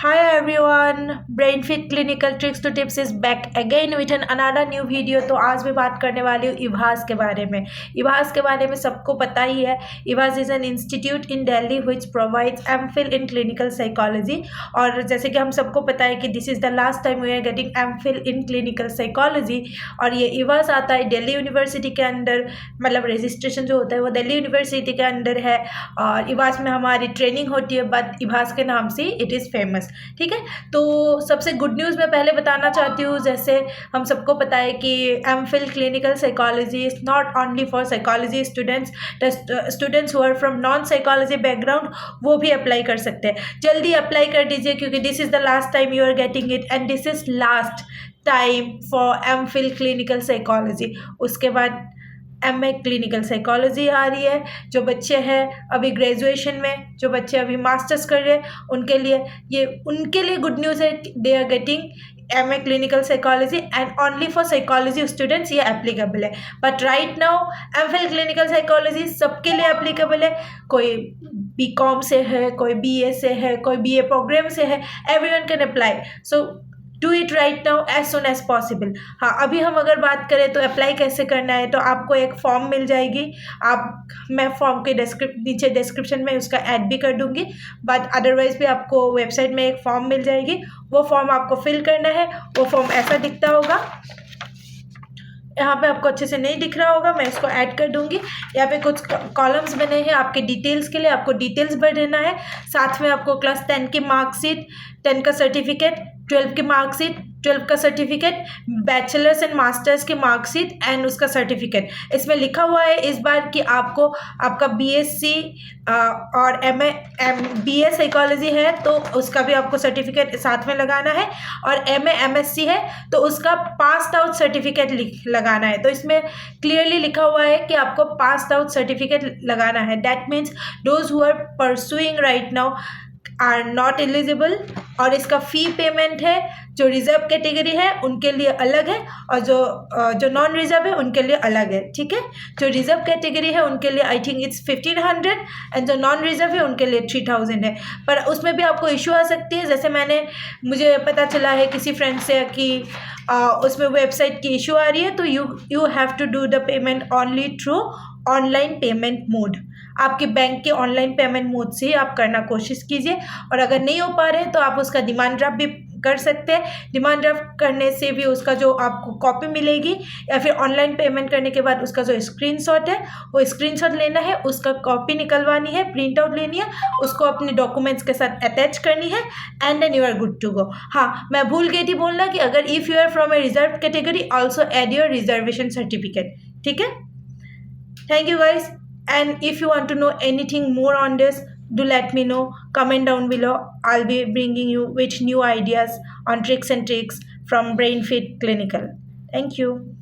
Hi everyone, BrainFit Clinical Tricks to Tips is back again with another new video। तो आज मैं बात करने वाली हूँ इवास के बारे में। इवास के बारे में सबको पता ही है। इवास is an institute in Delhi which provides MPhil in clinical psychology. और जैसे कि हम सबको पता है कि this is the last time we are getting MPhil in clinical psychology. और ये इवास आता है दिल्ली यूनिवर्सिटी के अंदर, मतलब रजिस्ट्रेशन जो होता है वो दिल्ली यूनिवर्सिटी के अंदर है। और इवास में हमारी ट्रेनिंग होती है, बट इवास के नाम से इट इज़ फेमस। ठीक है, तो सबसे गुड न्यूज़ मैं पहले बताना चाहती हूँ। जैसे हम सबको पता है कि MPhil clinical psychology is not only for psychology students, students who are from non psychology background वो भी अप्लाई कर सकते हैं। जल्दी अप्लाई कर दीजिए क्योंकि this is the last time you are getting it and this is last time for MPhil clinical psychology. उसके बाद MA क्लिनिकल साइकोलॉजी आ रही है। जो बच्चे हैं अभी ग्रेजुएशन में, जो बच्चे अभी मास्टर्स कर रहे हैं, उनके लिए गुड न्यूज़ है। They are getting MA clinical psychology and only for psychology students ये एप्लीकेबल है। But right now MPhil clinical psychology सबके लिए एप्लीकेबल है। कोई BCom से है, कोई BA से है, कोई BA प्रोग्राम से है, everyone can apply. So do it right now as soon as possible. हाँ, अभी हम अगर बात करें तो अप्लाई कैसे करना है, तो आपको एक फॉर्म मिल जाएगी। मैं फॉर्म के नीचे डिस्क्रिप्शन में उसका ऐड भी कर दूंगी, बट अदरवाइज भी आपको वेबसाइट में एक फॉर्म मिल जाएगी। वो फॉर्म आपको फिल करना है। वो फॉर्म ऐसा दिखता होगा, यहाँ पे आपको अच्छे से नहीं दिख रहा होगा, मैं इसको ऐड कर दूंगी। यहाँ पे कुछ कॉलम्स बने हैं आपके डिटेल्स के लिए, आपको डिटेल्स भर देना है। साथ में आपको क्लास 10 की मार्कशीट, 10 का सर्टिफिकेट, 12 की मार्कशीट, 12 का सर्टिफिकेट, बैचलर्स एंड मास्टर्स की मार्कशीट एंड उसका सर्टिफिकेट। इसमें लिखा हुआ है इस बार कि आपको आपका BSc और BA साइकोलॉजी है तो उसका भी आपको सर्टिफिकेट साथ में लगाना है। और MA MSc है तो उसका पास्ड आउट सर्टिफिकेट लगाना है। तो इसमें क्लियरली लिखा हुआ है कि आपको पास्ड आउट सर्टिफिकेट लगाना है। That means those who are pursuing right now are not eligible. और इसका फ़ी पेमेंट है, जो रिजर्व कैटेगरी है उनके लिए अलग है और जो नॉन रिजर्व है उनके लिए अलग है। ठीक है, जो रिजर्व कैटेगरी है उनके लिए आई थिंक इट्स 1500 एंड जो नॉन रिजर्व है उनके लिए 3000 है। पर उसमें भी आपको इशू आ सकती है। जैसे मुझे पता चला है किसी फ्रेंड से कि उसमें वेबसाइट की इशू आ रही है, तो you have to do the payment only through online payment mode. आपके बैंक के ऑनलाइन पेमेंट मोड से ही आप करना कोशिश कीजिए। और अगर नहीं हो पा रहे तो आप उसका डिमांड ड्राफ्ट भी कर सकते हैं। डिमांड ड्राफ्ट करने से भी उसका जो आपको कॉपी मिलेगी, या फिर ऑनलाइन पेमेंट करने के बाद उसका जो स्क्रीनशॉट है वो स्क्रीनशॉट लेना है, उसका कॉपी निकलवानी है, प्रिंट आउट लेनी है, उसको अपने डॉक्यूमेंट्स के साथ अटैच करनी है and then you are good to go. हाँ, मैं भूल गई थी बोलना कि अगर if you are from a reserve category also add your reservation certificate. ठीक है, thank you guys, and if you want to know anything more on this, do let me know, comment down below. I'll be bringing you with new ideas on tricks and tricks from BrainFit Clinical. Thank you.